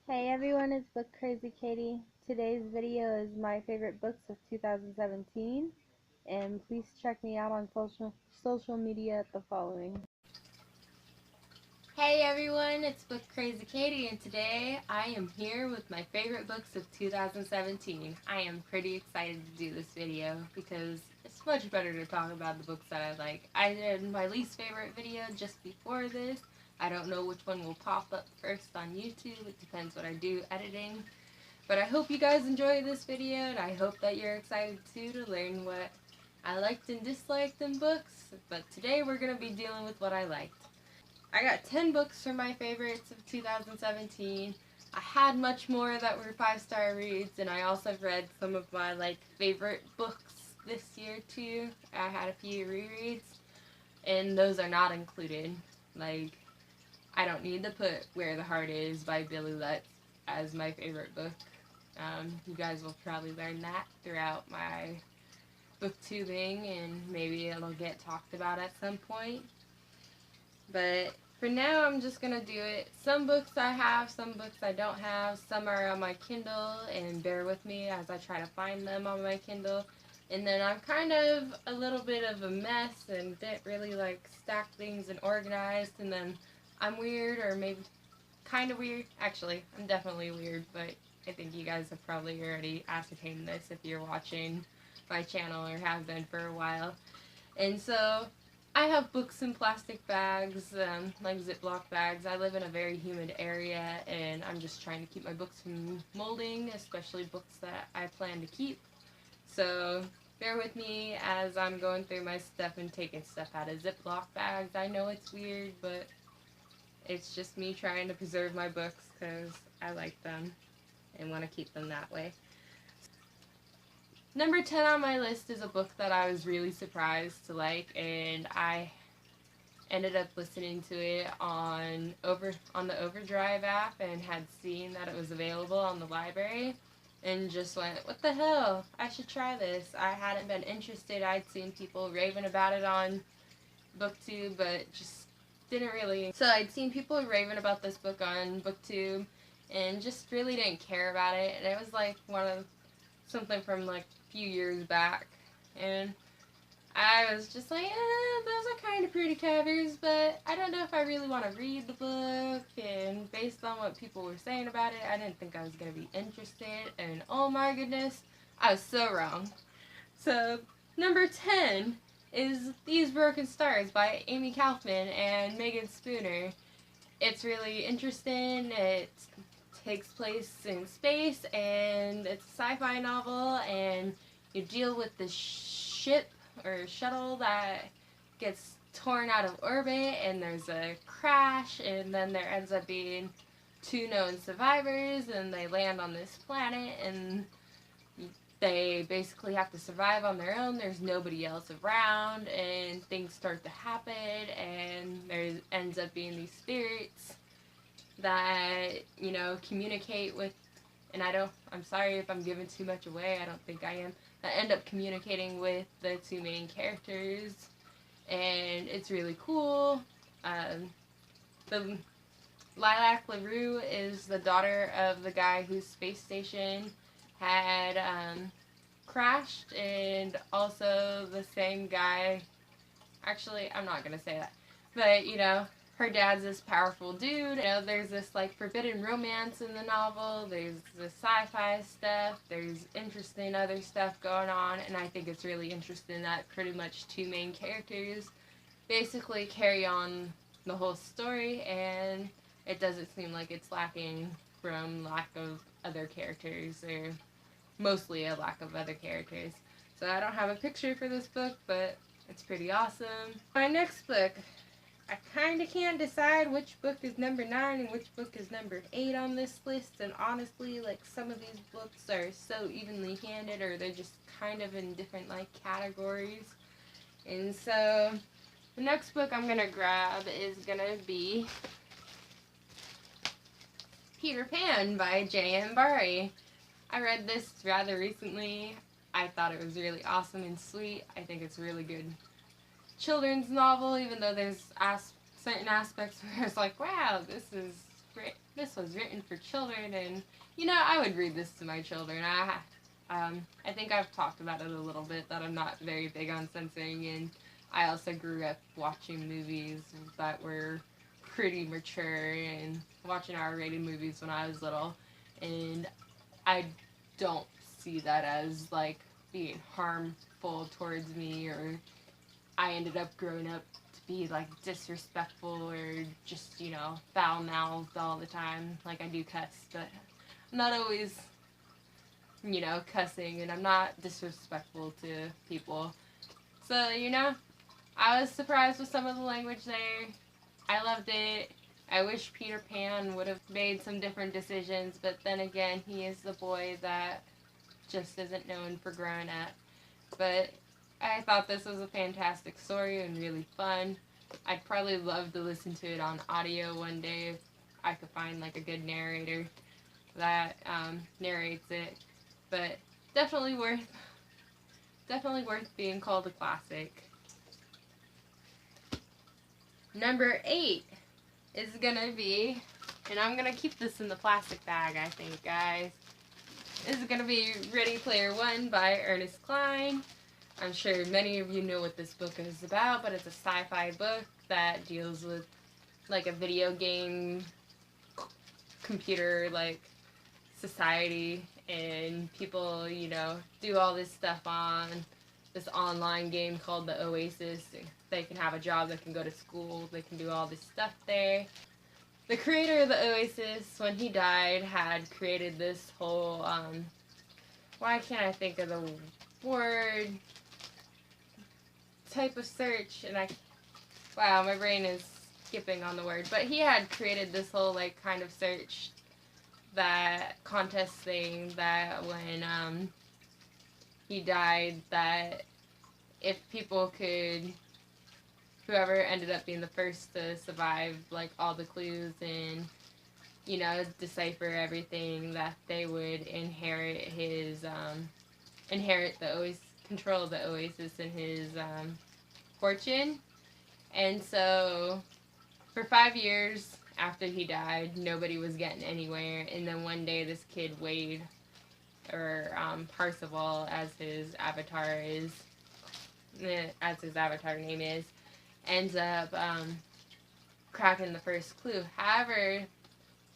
Hey everyone, it's Book Crazy Katie. Today's video is my favorite books of 2017, and please check me out on social media at the following. Hey everyone, it's Book Crazy Katie, and today I am here with my favorite books of 2017. I am pretty excited to do this video because it's much better to talk about the books that I like. I did my least favorite video just before this. I don't know which one will pop up first on YouTube. It depends what I do editing. But I hope you guys enjoy this video, and I hope that you're excited too to learn what I liked and disliked in books. But today we're going to be dealing with what I liked. I got 10 books for my favorites of 2017. I had much more that were 5-star reads, and I also read some of my favorite books this year too. I had a few rereads, and those are not included. I don't need to put Where the Heart Is by Billy Lutz as my favorite book. You guys will probably learn that throughout my booktubing, and maybe it'll get talked about at some point. But for now, I'm just going to do it. Some books I have, some books I don't have. Some are on my Kindle, and bear with me as I try to find them on my Kindle. And then I'm kind of a little bit of a mess and didn't really stack things and organized. And then I'm weird, or maybe kind of weird. Actually, I'm definitely weird, but I think you guys have probably already ascertained this if you're watching my channel or have been for a while. And so I have books in plastic bags, like Ziploc bags. I live in a very humid area, and I'm just trying to keep my books from molding, especially books that I plan to keep. So bear with me as I'm going through my stuff and taking stuff out of Ziploc bags. I know it's weird, but it's just me trying to preserve my books because I like them and want to keep them that way. Number 10 on my list is a book that I was really surprised to like, and I ended up listening to it on the Overdrive app and had seen that it was available on the library and just went, what the hell, I should try this. I hadn't been interested. I'd seen people raving about it on BookTube, but just didn't really. So I'd seen people raving about this book on BookTube and just really didn't care about it, and it was something from a few years back, and I was just like, those are kind of pretty covers, but I don't know if I really want to read the book, and based on what people were saying about it, I didn't think I was going to be interested, and oh my goodness, I was so wrong. So, number 10 is These Broken Stars by Amy Kaufman and Megan Spooner. It's really interesting. It takes place in space, and it's a sci-fi novel, and you deal with the ship or shuttle that gets torn out of orbit, and there's a crash, and then there ends up being 2 known survivors, and they land on this planet, and they basically have to survive on their own. There's nobody else around, and things start to happen, and there ends up being these spirits that, communicate with, and I'm sorry if I'm giving too much away, I don't think I am, that end up communicating with the 2 main characters, and it's really cool. The Lilac LaRue is the daughter of the guy whose space station had crashed, and also the same guy, actually, I'm not going to say that, but, her dad's this powerful dude. There's this forbidden romance in the novel, there's the sci-fi stuff, there's interesting other stuff going on, and I think it's really interesting that pretty much 2 main characters basically carry on the whole story, and it doesn't seem like it's lacking from lack of other characters, or mostly a lack of other characters. So I don't have a picture for this book, but it's pretty awesome. My next book, I kind of can't decide which book is number 9 and which book is number 8 on this list, and honestly, some of these books are so evenly handed, or they're just kind of in different categories. And so the next book I'm gonna grab is gonna be Peter Pan by J.M. Barrie. I read this rather recently. I thought it was really awesome and sweet. I think it's a really good children's novel, even though there's certain aspects where it's like, wow, this is great. this was written for children, and I would read this to my children. I think I've talked about it a little bit, that I'm not very big on censoring, and I also grew up watching movies that were pretty mature and watching R-rated movies when I was little, and I don't see that as like being harmful towards me, or I ended up growing up to be like disrespectful or just, foul mouthed all the time. Like, I do cuss, but I'm not always, cussing, and I'm not disrespectful to people. So, I was surprised with some of the language there. I loved it. I wish Peter Pan would have made some different decisions, but then again, he is the boy that just isn't known for growing up. But I thought this was a fantastic story and really fun. I'd probably love to listen to it on audio one day if I could find like a good narrator that narrates it. But definitely worth being called a classic. Number 8 is gonna be, and I'm gonna keep this in the plastic bag, I think, guys. This is gonna be Ready Player One by Ernest Cline. I'm sure many of you know what this book is about, but it's a sci-fi book that deals with like a video game computer like society, and people, do all this stuff on this online game called the Oasis. They can have a job, they can go to school, they can do all this stuff there. The creator of the Oasis, when he died, had created this whole, why can't I think of the word, type of search, and wow, my brain is skipping on the word, but he had created this whole, like, kind of search, that contest thing, that when, he died, that if people could, whoever ended up being the first to survive, like, all the clues and, decipher everything, that they would inherit his, control of the Oasis and his, fortune. And so, for 5 years after he died, nobody was getting anywhere, and then one day this kid, Wade, or, Parzival, as his avatar name is, ends up cracking the first clue. However,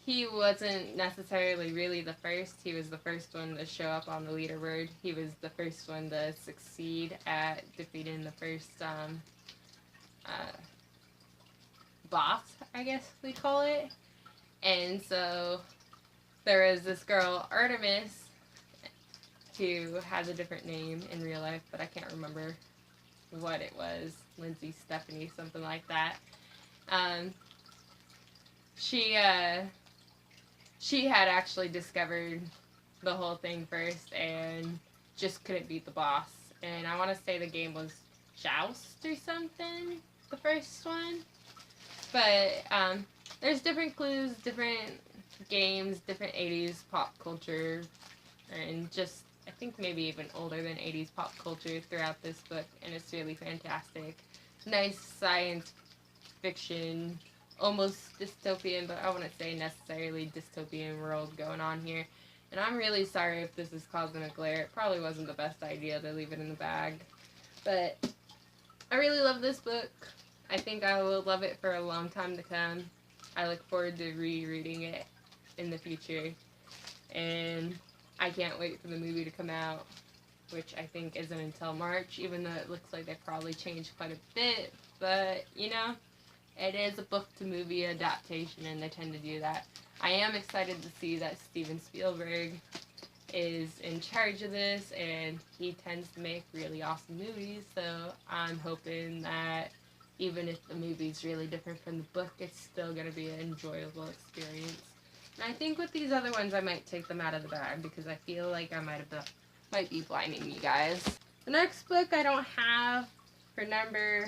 he wasn't necessarily really the first. He was the first one to show up on the leaderboard. He was the first one to succeed at defeating the first boss, I guess we'd call it. And so there was this girl, Artemis, who has a different name in real life, but I can't remember what it was. Lindsay, Stephanie, something like that. She had actually discovered the whole thing first and just couldn't beat the boss. And I want to say the game was Joust or something, the first one. But there's different clues, different games, different 80s pop culture, and just, I think maybe even older than 80s pop culture throughout this book, and it's really fantastic. Nice science fiction, almost dystopian, but I wouldn't say necessarily dystopian world going on here. And I'm really sorry if this is causing a glare. It probably wasn't the best idea to leave it in the bag. But I really love this book. I think I will love it for a long time to come. I look forward to rereading it in the future. And I can't wait for the movie to come out, which I think isn't until March, even though it looks like they've probably changed quite a bit. But, it is a book-to-movie adaptation, and they tend to do that. I am excited to see that Steven Spielberg is in charge of this, and he tends to make really awesome movies, so I'm hoping that even if the movie's really different from the book, it's still going to be an enjoyable experience. And I think with these other ones, I might take them out of the bag, because I feel like I might be blinding you guys. The next book I don't have for number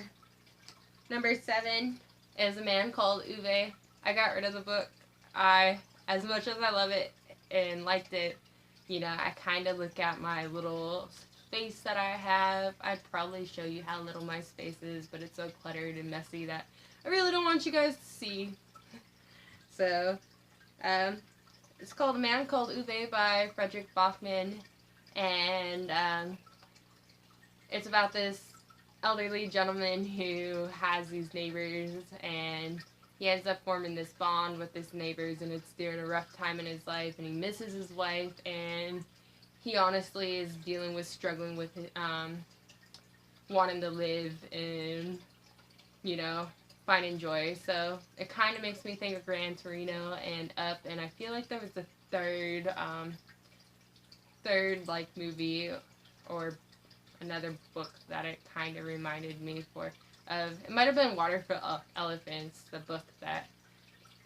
7 is A Man Called Uwe. I got rid of the book. As much as I love it and liked it, I kind of look at my little space that I have. I'd probably show you how little my space is, but it's so cluttered and messy that I really don't want you guys to see. So, Um, it's called A Man Called Uwe by Frederick Bachman, and it's about this elderly gentleman who has these neighbors, and he ends up forming this bond with his neighbors, and it's during a rough time in his life, and he misses his wife, and he honestly is dealing with struggling with wanting to live and, you know, finding joy. So it kind of makes me think of Gran Torino and Up, and I feel like there was a third like movie or another book that it kind of reminded me of. It might have been Water for Elephants, the book that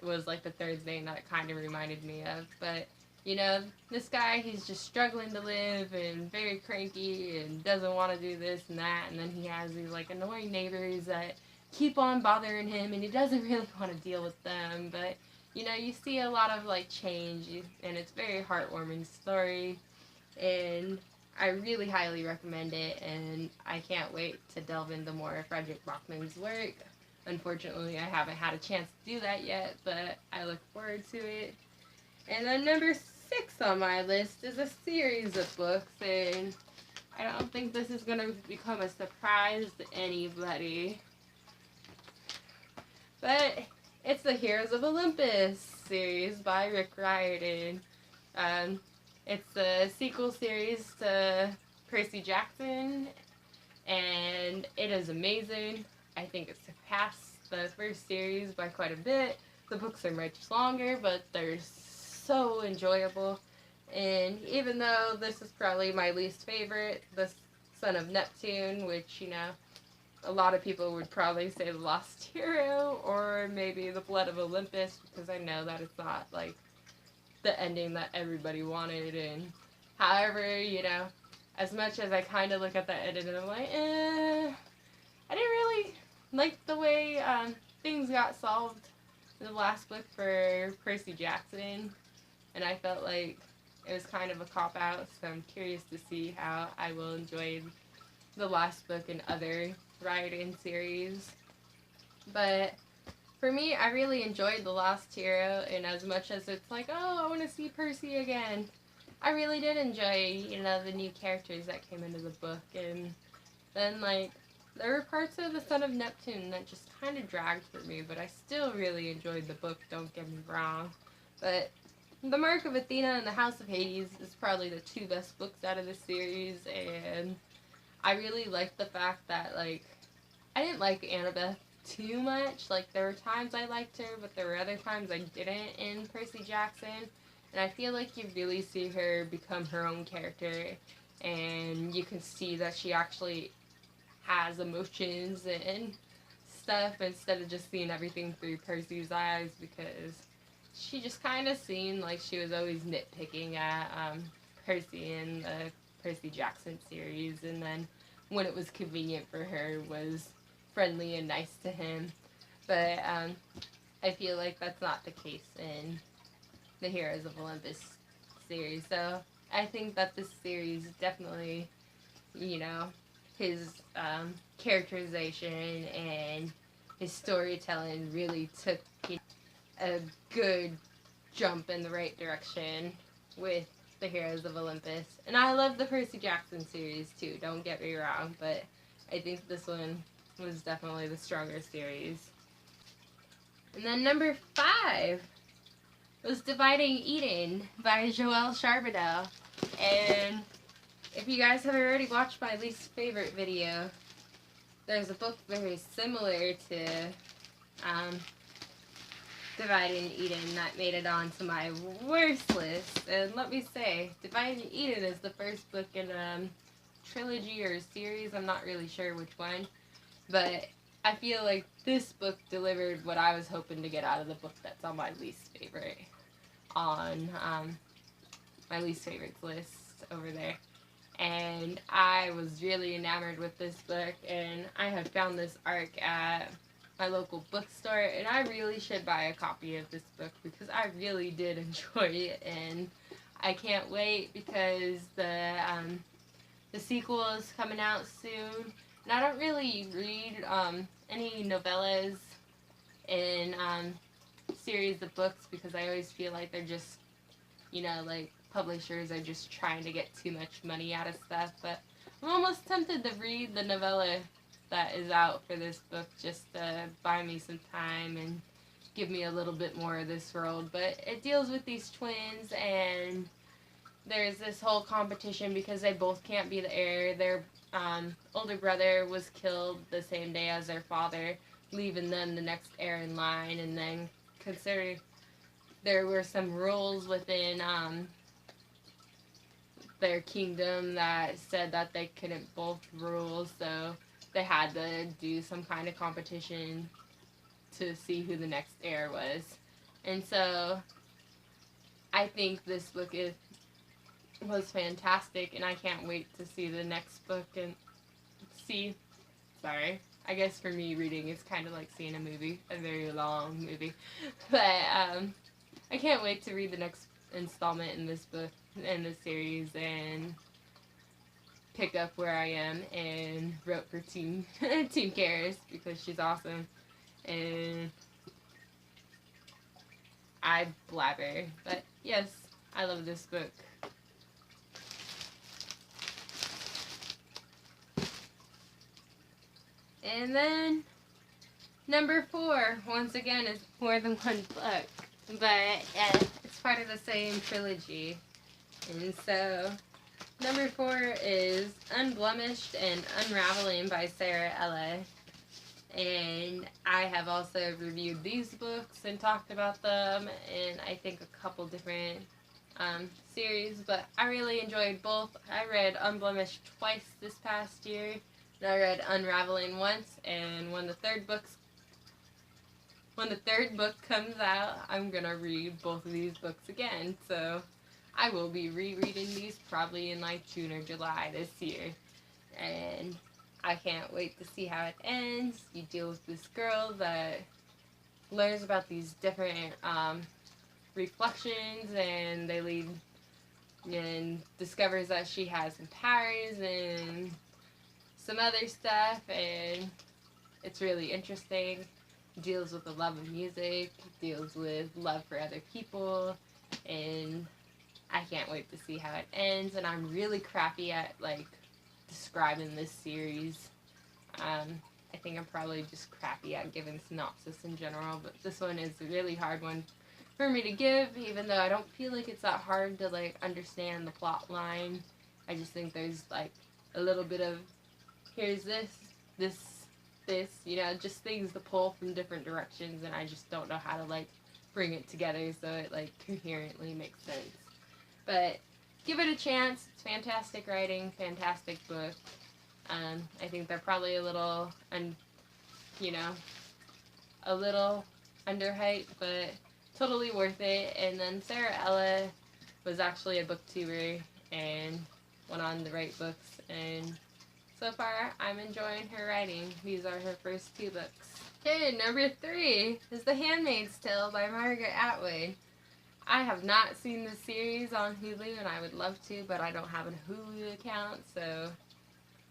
was like the third thing that it kind of reminded me of. But you know, this guy, he's just struggling to live and very cranky and doesn't want to do this and that, and then he has these like annoying neighbors that keep on bothering him, and he doesn't really want to deal with them. But you know, you see a lot of like change, and it's a very heartwarming story, and I really highly recommend it, and I can't wait to delve into more of Frederick Bachman's work. Unfortunately, I haven't had a chance to do that yet, but I look forward to it. And then number 6 on my list is a series of books, and I don't think this is going to become a surprise to anybody. But it's the Heroes of Olympus series by Rick Riordan. It's a sequel series to Percy Jackson, and it is amazing. I think it surpassed the first series by quite a bit. The books are much longer, but they're so enjoyable. And even though this is probably my least favorite, The Son of Neptune, which, you know, a lot of people would probably say The Lost Hero, or maybe The Blood of Olympus, because I know that it's not, like, the ending that everybody wanted. And however, you know, as much as I kind of look at that ending and I'm like, I didn't really like the way things got solved in the last book for Percy Jackson, and I felt like it was kind of a cop-out, so I'm curious to see how I will enjoy the last book in other Riordan series. But for me, I really enjoyed The Lost Hero, and as much as it's like, oh, I want to see Percy again, I really did enjoy, you know, the new characters that came into the book. And then, like, there were parts of The Son of Neptune that just kind of dragged for me, but I still really enjoyed the book, don't get me wrong. But The Mark of Athena and The House of Hades is probably the 2 best books out of the series, and I really liked the fact that, like, I didn't like Annabeth too much. Like, there were times I liked her, but there were other times I didn't in Percy Jackson, and I feel like you really see her become her own character, and you can see that she actually has emotions and stuff instead of just seeing everything through Percy's eyes, because she just kind of seemed like she was always nitpicking at Percy in the Percy Jackson series, and then when it was convenient for her was friendly and nice to him. But I feel like that's not the case in the Heroes of Olympus series. So I think that this series definitely, you know, his characterization and his storytelling really took a good jump in the right direction with the Heroes of Olympus. And I love the Percy Jackson series too, don't get me wrong, but I think this one was definitely the stronger series. And then number 5 was Dividing Eden by Joelle Charbonneau. And if you guys have already watched my least favorite video, there's a book very similar to Dividing Eden that made it onto my worst list. And let me say, Dividing Eden is the first book in a trilogy or a series. I'm not really sure which one. But I feel like this book delivered what I was hoping to get out of the book that's on my least favorite on my least favorites list over there. And I was really enamored with this book, and I have found this arc at my local bookstore, and I really should buy a copy of this book because I really did enjoy it, and I can't wait because the sequel is coming out soon. And I don't really read any novellas in series of books because I always feel like they're just, like publishers are just trying to get too much money out of stuff. But I'm almost tempted to read the novella that is out for this book just to buy me some time and give me a little bit more of this world. But it deals with these twins, and there's this whole competition because they both can't be the heir. Their older brother was killed the same day as their father, leaving them the next heir in line. And then, considering there were some rules within their kingdom that said that they couldn't both rule, so they had to do some kind of competition to see who the next heir was. And so I think this book was fantastic, and I can't wait to see the next book and sorry, I guess for me reading is kind of like seeing a movie, a very long movie. But I can't wait to read the next installment in this book, in this series, and pick up where I am and wrote for Team Cares because she's awesome. And I blabber. But yes, I love this book. And then number 4, once again, is more than one book, but it's part of the same trilogy. And so number 4 is Unblemished and Unraveling by Sarah Ella. And I have also reviewed these books and talked about them in, I think, a couple different series, but I really enjoyed both. I read Unblemished twice this past year, and I read Unraveling once, and when the third book comes out, I'm gonna read both of these books again. So I will be rereading these probably in like June or July this year, and I can't wait to see how it ends. You deal with this girl that learns about these different reflections, and they lead and discovers that she has some powers and some other stuff, and it's really interesting. It deals with the love of music, deals with love for other people, and I can't wait to see how it ends. And I'm really crappy at like describing this series. I think I'm probably just crappy at giving synopsis in general, but this one is a really hard one for me to give, even though I don't feel like it's that hard to like understand the plot line. I just think there's like a little bit of here's this, just things to pull from different directions, and I just don't know how to like bring it together so it like coherently makes sense. But give it a chance. It's fantastic writing, fantastic book. I think they're probably a little underhyped, but totally worth it. And then Sarah Ella was actually a booktuber and went on to write books, and so far I'm enjoying her writing. These are her first 2 books. Okay, number 3 is The Handmaid's Tale by Margaret Atwood. I have not seen this series on Hulu, and I would love to, but I don't have a Hulu account, so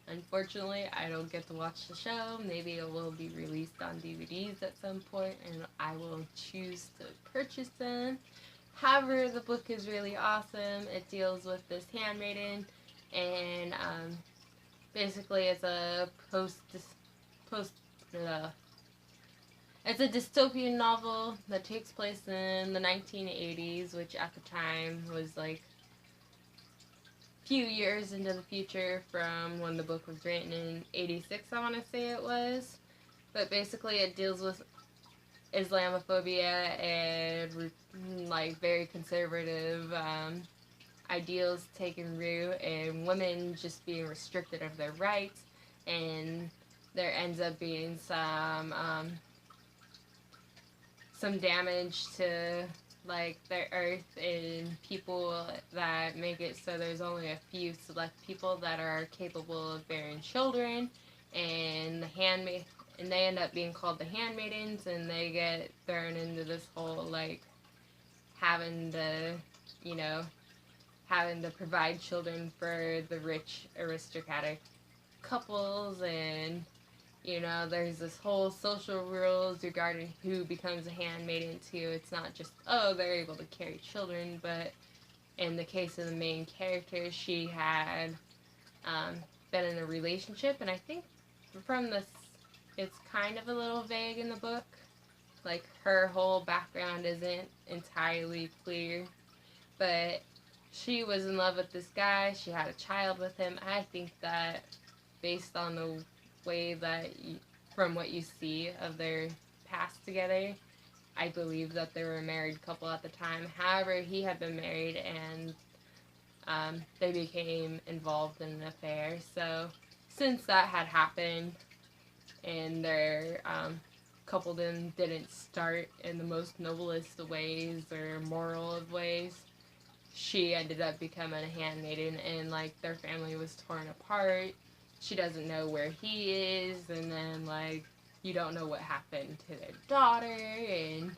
unfortunately I don't get to watch the show. Maybe it will be released on DVDs at some point, and I will choose to purchase them. However, the book is really awesome. It deals with this handmaiden, and basically it's a it's a dystopian novel that takes place in the 1980s, which at the time was like a few years into the future from when the book was written in 86, I want to say it was. But basically it deals with Islamophobia and like very conservative ideals taking root, and women just being restricted of their rights, and there ends up being some damage to like the earth and people that make it so there's only a few select people that are capable of bearing children, and they end up being called the handmaidens, and they get thrown into this whole like having to provide children for the rich aristocratic couples, and You know, there's this whole social rules regarding who becomes a handmaiden too. It's not just, oh, they're able to carry children, but in the case of the main character, she had been in a relationship, and I think from this, it's kind of a little vague in the book. Like, her whole background isn't entirely clear, but she was in love with this guy. She had a child with him. I think that based on the way that, from what you see of their past together, I believe that they were a married couple at the time. However, he had been married, and they became involved in an affair. So, since that had happened, and their couple didn't start in the most noblest of ways or moral of ways, she ended up becoming a handmaiden, and like their family was torn apart. She doesn't know where he is, and then like you don't know what happened to their daughter, and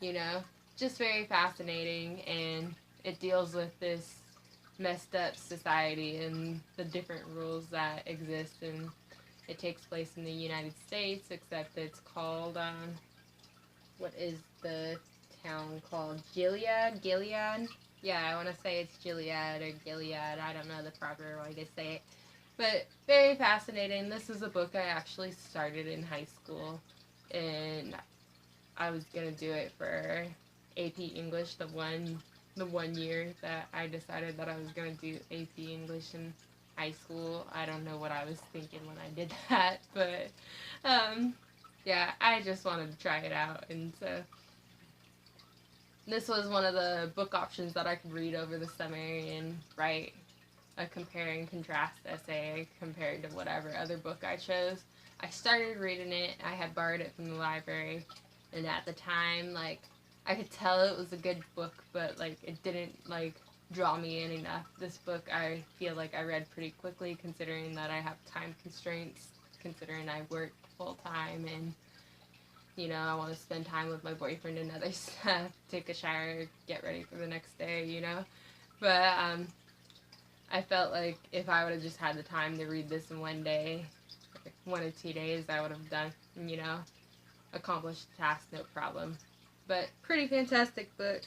you know, just very fascinating. And it deals with this messed up society and the different rules that exist, and it takes place in the United States, except it's called what is the town called? Gilead? Yeah, I want to say it's Gilead or Gilead. I don't know the proper way to say it. But very fascinating. This is a book I actually started in high school, and I was gonna do it for AP English the one year that I decided that I was gonna do AP English in high school. I don't know what I was thinking when I did that, but yeah, I just wanted to try it out, and so this was one of the book options that I could read over the summer and write a compare and contrast essay compared to whatever other book I chose. I started reading it. I had borrowed it from the library, and at the time, like, I could tell it was a good book, but like it didn't like draw me in enough. This book I feel like I read pretty quickly, considering that I have time constraints, considering I work full time, and you know, I want to spend time with my boyfriend and other stuff, take a shower, get ready for the next day, you know. But I felt like if I would have just had the time to read this in one day, 1 or 2 days, I would have done, you know, accomplished the task, no problem. But pretty fantastic book,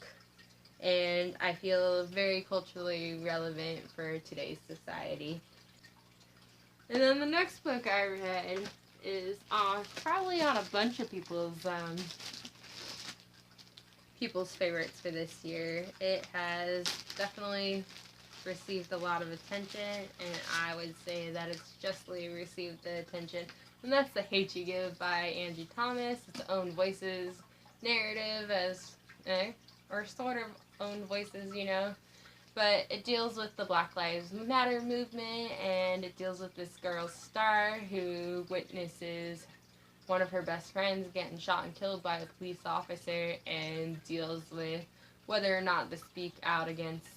and I feel very culturally relevant for today's society. And then the next book I read is probably on a bunch of people's favorites for this year. It has definitely received a lot of attention, and I would say that it's justly received the attention. And that's The Hate You Give by Angie Thomas. It's own voices narrative or sort of own voices, you know. But it deals with the Black Lives Matter movement, and it deals with this girl, Star, who witnesses one of her best friends getting shot and killed by a police officer, and deals with whether or not to speak out against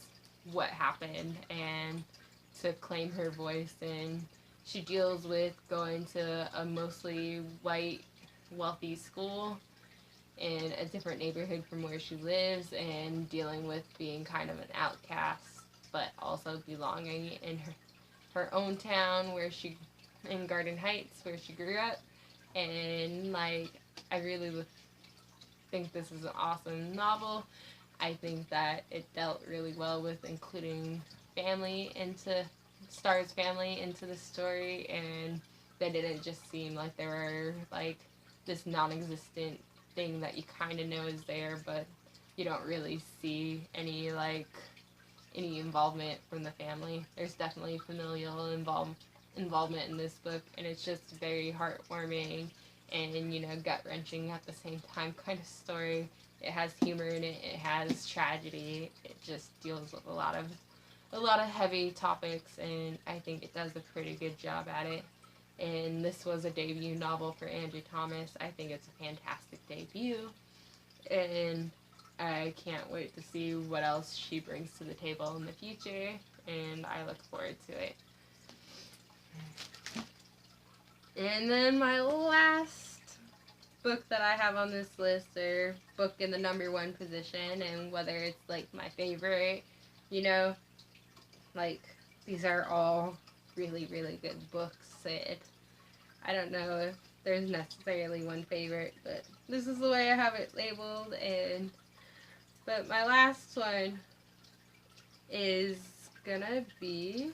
what happened and to claim her voice. And she deals with going to a mostly white, wealthy school in a different neighborhood from where she lives, and dealing with being kind of an outcast, but also belonging in her own town in Garden Heights, where she grew up. And like, I really think this is an awesome novel. I think that it dealt really well with including Star's family into the story, and they didn't just seem like they were like this non-existent thing that you kind of know is there, but you don't really see any involvement from the family. There's definitely familial involvement in this book, and it's just very heartwarming and, you know, gut-wrenching at the same time kind of story. It has humor in it. It has tragedy. It just deals with a lot of heavy topics, and I think it does a pretty good job at it. And this was a debut novel for Angie Thomas. I think it's a fantastic debut, and I can't wait to see what else she brings to the table in the future, and I look forward to it. And then my last book that I have on this list, or book in the number one position, and whether it's like my favorite, you know, like, these are all really, really good books. I don't know if there's necessarily one favorite, but this is the way I have it labeled. But my last one is gonna be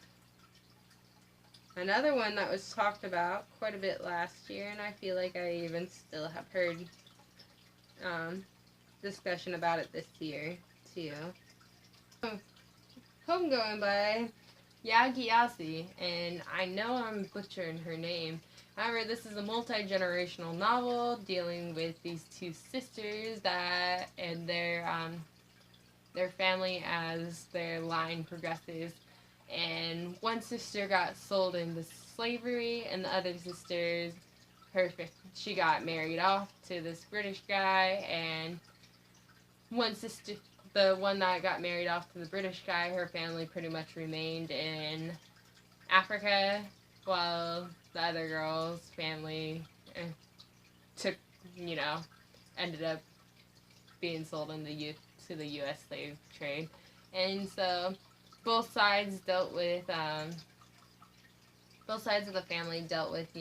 another one that was talked about quite a bit last year, and I feel like I even still have heard discussion about it this year too. Homegoing by Yagi, and I know I'm butchering her name. However, this is a multi-generational novel dealing with these two sisters and their family as their line progresses. And one sister got sold into slavery, and the other sister, she got married off to this British guy, and one sister, the one that got married off to the British guy, her family pretty much remained in Africa, while the other girl's family took, ended up being sold in to the U.S. slave trade. And so both sides both sides of the family dealt with,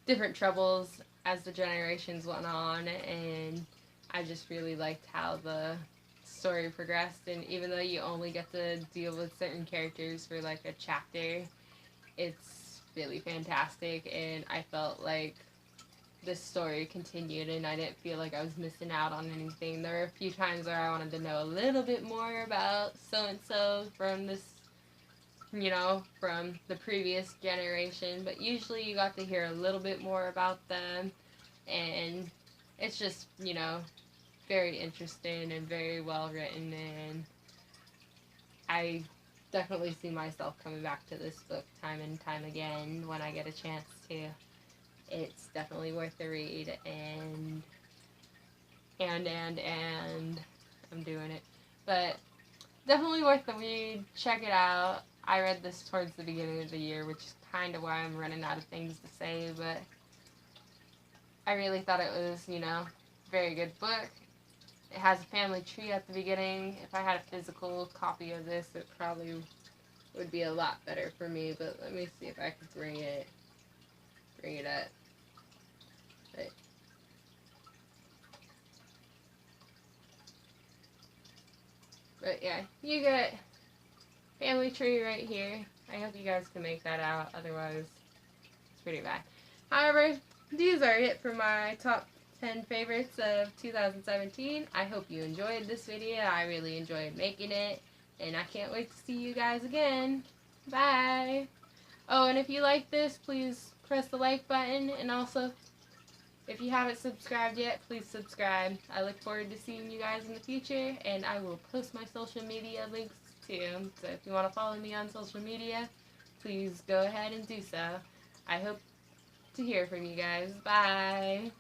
different troubles as the generations went on, and I just really liked how the story progressed. And even though you only get to deal with certain characters for like a chapter, it's really fantastic, and I felt like this story continued, and I didn't feel like I was missing out on anything. There were a few times where I wanted to know a little bit more about so and so from this, from the previous generation, but usually you got to hear a little bit more about them, and it's just, very interesting and very well written, and I definitely see myself coming back to this book time and time again when I get a chance to. It's definitely worth the read, and I'm doing it. But definitely worth the read. Check it out. I read this towards the beginning of the year, which is kind of why I'm running out of things to say, but I really thought it was, very good book. It has a family tree at the beginning. If I had a physical copy of this, it probably would be a lot better for me, but let me see if I could bring it up. But yeah, you get family tree right here. I hope you guys can make that out, otherwise it's pretty bad. However, these are it for my top 10 favorites of 2017. I hope you enjoyed this video. I really enjoyed making it, and I can't wait to see you guys again. Bye! Oh, and if you like this, please press the like button, and also, if you haven't subscribed yet, please subscribe. I look forward to seeing you guys in the future, and I will post my social media links too. So if you want to follow me on social media, please go ahead and do so. I hope to hear from you guys. Bye!